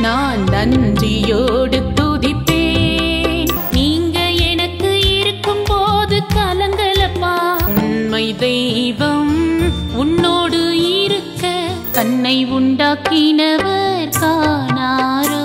நான் நன்றியோடு துதிப்பேன். நீங்க எனக்கு இருக்கும் போது கலங்கலப்பா. உண்மை தெய்வம் உன்னோடு இருக்க தன்னை உண்டாக்கினவர் காணாரோ.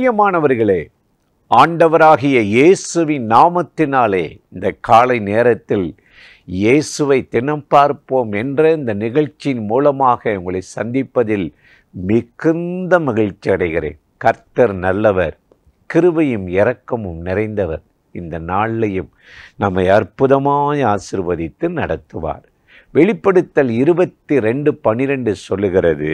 பிரியமானவர்களே, ஆண்டவராகிய இயேசுவின் நாமத்தினாலே இந்த காலை நேரத்தில் இயேசுவை தினம் பார்ப்போம் என்ற இந்த நிகழ்ச்சியின் மூலமாக உங்களை சந்திப்பதில் மிகுந்த மகிழ்ச்சி அடைகிறேன். கர்த்தர் நல்லவர், கிருபையும் இரக்கமும் நிறைந்தவர். இந்த நாளிலையும் நம்மை அற்புதமாய் ஆசீர்வதித்து நடத்துவார். வெளிப்படுத்தல் 22:12 சொல்லுகிறது,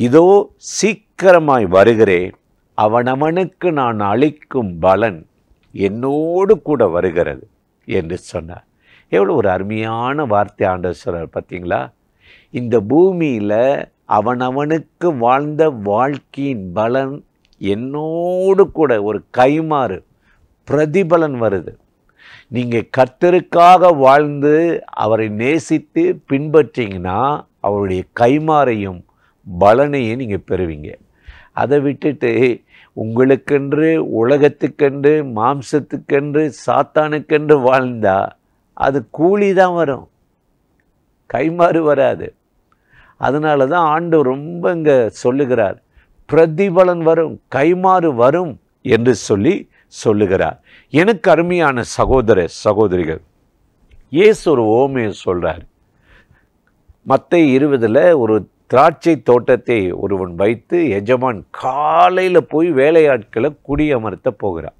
இதோ சீக்கிரமாய் வருகிறேன், அவனவனுக்கு நான் அளிக்கும் பலன் என்னோடு கூட வருகிறது என்று சொன்னார். எவ்வளோ ஒரு அருமையான வார்த்தை ஆண்டவர் சொல்றார் பார்த்தீங்களா? இந்த பூமியில் அவனவனுக்கு வாழ்ந்த வாழ்க்கையின் பலன் என்னோடு கூட ஒரு கைமாறு பிரதிபலன் வருது. நீங்கள் கர்த்தருக்காக வாழ்ந்து அவரை நேசித்து பின்பற்றிங்கன்னா அவருடைய கைமாறையும் பலனையும் நீங்கள் பெறுவீங்க. அதை விட்டுட்டு உங்களுக்கென்று, உலகத்துக்கென்று, மாம்சத்துக்கென்று, சாத்தானுக்கென்று வாழ்ந்தா அது கூலி தான் வரும், கைமாறு வராது. அதனால தான் ஆண்டவர் ரொம்ப இங்கே சொல்லுகிறார், பிரதிபலன் வரும், கைமாறு வரும் என்று சொல்லுகிறார். எனக்கு அருமையான சகோதர சகோதரிகள், இயேசு ஒரு ஓமையை சொல்கிறார். மத்தேயு 20 ஒரு திராட்சை தோட்டத்தை ஒருவன் வைத்து எஜமான் காலையில் போய் வேலையாட்களை குடியமர்த்த போகிறான்.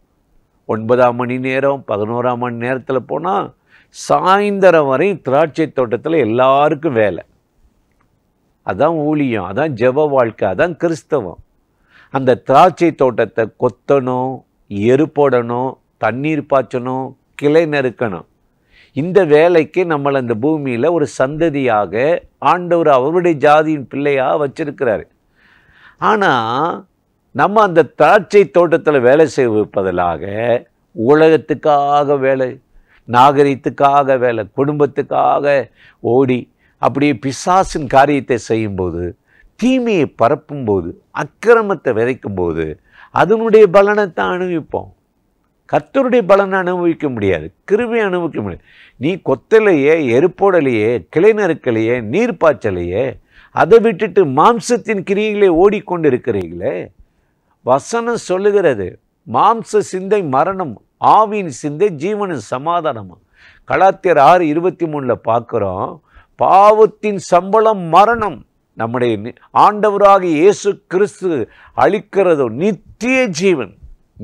9ஆம் மணி நேரம் 11ஆம் மணி நேரத்தில் போனால் சாயந்தரம் வரை திராட்சை தோட்டத்தில் எல்லாருக்கும் வேலை. அதான் ஊழியம், அதான் ஜெப வாழ்க்கை, அதான் கிறிஸ்தவம். அந்த திராட்சை தோட்டத்தை கொத்தணும், எரு போடணும், தண்ணீர் பாய்ச்சணும், கிளை நறுக்கணும். இந்த வேலைக்கு நம்மளை அந்த பூமியில் ஒரு சந்ததியாக ஆண்டவர் அவருடைய ஜாதியின் பிள்ளையாக வச்சிருக்கிறாரு. ஆனால் நம்ம அந்த திராட்சை தோட்டத்தில் வேலை செய்வதற்காக உலகத்துக்காக வேலை, நாகரிகத்துக்காக வேலை, குடும்பத்துக்காக ஓடி அப்படியே பிசாசின் காரியத்தை செய்யும்போது, தீமையை பரப்பும்போது, அக்கிரமத்தை விதைக்கும்போது அதனுடைய பலனை தான் அனுபவிப்போம். கர்த்தருடைய பலனை அனுபவிக்க முடியாது, கிருபையை அனுபவிக்க முடியாது. நீ கொத்தலையே, எருப்போடலையே, கிளை நறுக்கலையே, நீர் பாய்ச்சலையே, அதை விட்டுட்டு மாம்சத்தின் கிரியைகளே ஓடிக்கொண்டு இருக்கிறீங்களே. வசனம் சொல்லுகிறது, மாம்ச சிந்தை மரணம், ஆவியின் சிந்தை ஜீவனும் சமாதானமா. கலாத்தியர் 6:23 பார்க்குறோம், பாவத்தின் சம்பளம் மரணம், நம்முடைய ஆண்டவராக இயேசு கிறிஸ்து அளிக்கிறதோ நித்திய ஜீவன்.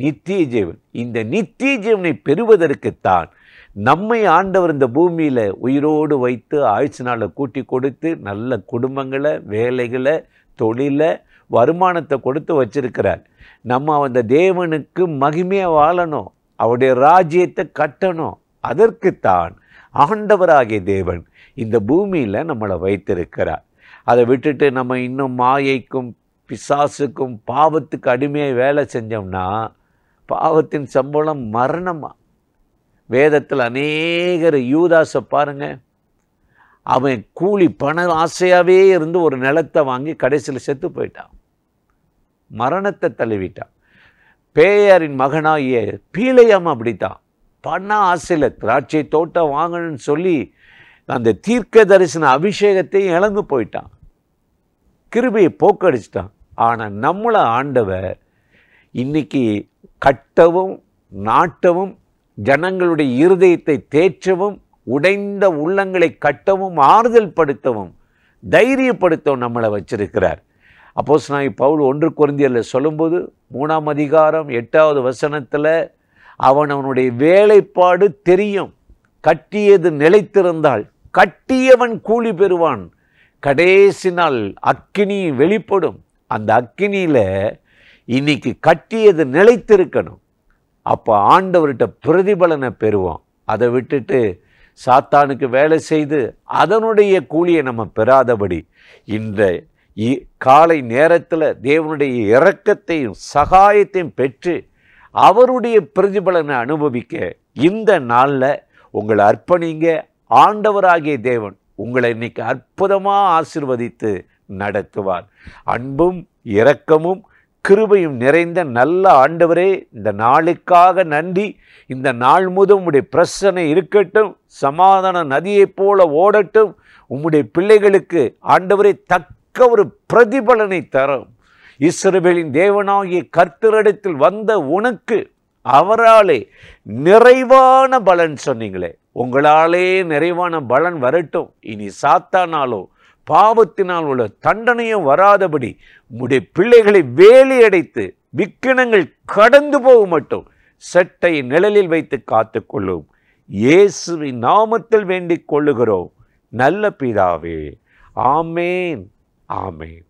நித்திய ஜீவன், இந்த நித்திய ஜீவனை பெறுவதற்குத்தான் நம்மை ஆண்டவர் இந்த பூமியில் உயிரோடு வைத்து ஆயுசு நாளை கூட்டி கொடுத்து நல்ல குடும்பங்களை, வேலைகளை, தொழிலை, வருமானத்தை கொடுத்து வச்சிருக்கிறார். நம்ம அந்த தேவனுக்கு மகிமையாக வாழணும், அவருடைய ராஜ்யத்தை கட்டணும். அதற்குத்தான் ஆண்டவராகிய தேவன் இந்த பூமியில் நம்மளை வைத்திருக்கிறார். அதை விட்டுட்டு நம்ம இன்னும் மாயைக்கும் பிசாசுக்கும் பாவத்துக்கு அடிமையாக வேலை செஞ்சோம்னா பாவத்தின் சம்பளம் மரணமா. வேதத்தில் அநேகர், யூதாசை பாருங்க, அவன் கூலி பண ஆசையாகவே இருந்து ஒரு நிலத்தை வாங்கி கடைசியில் செத்து போயிட்டான், மரணத்தை தழுவிட்டான். பேயாரின் மகனாகிய பீலையாம் அப்படித்தான், பண ஆசையில் திராட்சை தோட்டம் வாங்கணும்னு சொல்லி அந்த தீர்க்க தரிசன அபிஷேகத்தை இழந்து போயிட்டான், கிருபையை போக்கடிச்சிட்டான். ஆனால் நம்மளை ஆண்டவர் இன்னைக்கு கட்டவும், நாட்டவும், ஜனங்களுடைய இருதயத்தை தேற்றவும், உடைந்த உள்ளங்களை கட்டவும், ஆறுதல் படுத்தவும், தைரியப்படுத்தவும் நம்மளை வச்சிருக்கிறார். அப்போஸ்தலனாகிய பவுல் 1 கொரிந்தியரில் சொல்லும்போது 3ஆம் அதிகாரம் 8வது வசனத்தில், அவனுடைய வேலைப்பாடு தெரியும், கட்டியது நிலைத்திருந்தால் கட்டியவன் கூலி பெறுவான், கடைசி நாள் அக்கினி வெளிப்படும். அந்த அக்கினியில் இன்னைக்கு கட்டியது நிலைத்திருக்கணும். அப்போ ஆண்டவர்கிட்ட பிரதிபலனை பெறுவோம். அதை விட்டுட்டு சாத்தானுக்கு வேலை செய்து அதனுடைய கூலியை நம்ம பெறாதபடி இந்த காலை நேரத்தில் தேவனுடைய இரக்கத்தையும் சகாயத்தையும் பெற்று அவருடைய பிரதிபலனை அனுபவிக்க இந்த நாளில் உங்களை அர்ப்பணிங்க. ஆண்டவராகிய தேவன் உங்களை இன்னைக்கு அற்புதமாக ஆசீர்வதித்து நடத்துவார். அன்பும் இரக்கமும் கிருபையும் நிறைந்த நல்ல ஆண்டவரே, இந்த நாளுக்காக நன்றி. இந்த நாள் முதல் உம்முடைய பிரசனை இருக்கட்டும், சமாதான நதியைப் போல ஓடட்டும். உம்முடைய பிள்ளைகளுக்கு ஆண்டவரே தக்க ஒரு பிரதிபலனை தரும். இஸ்ரவேலின் தேவனாகிய கர்த்தரிடத்தில் வந்த உனக்கு அவராலே நிறைவான பலன் சொன்னீங்களே, உங்களாலே நிறைவான பலன் வரட்டும். இனி சாத்தானாலோ பாவத்தினால் உள்ள தண்டனையும் வராதபடி உம்முடைய பிள்ளைகளை வேலி அடைத்து விக்கினங்கள் கடந்து போக மட்டும் செட்டை நிழலில் வைத்து காத்துக்கொள்ளும். இயேசுவின் நாமத்தில் வேண்டிக் கொள்ளுகிறோம் நல்ல பிதாவே. ஆமேன், ஆமேன்.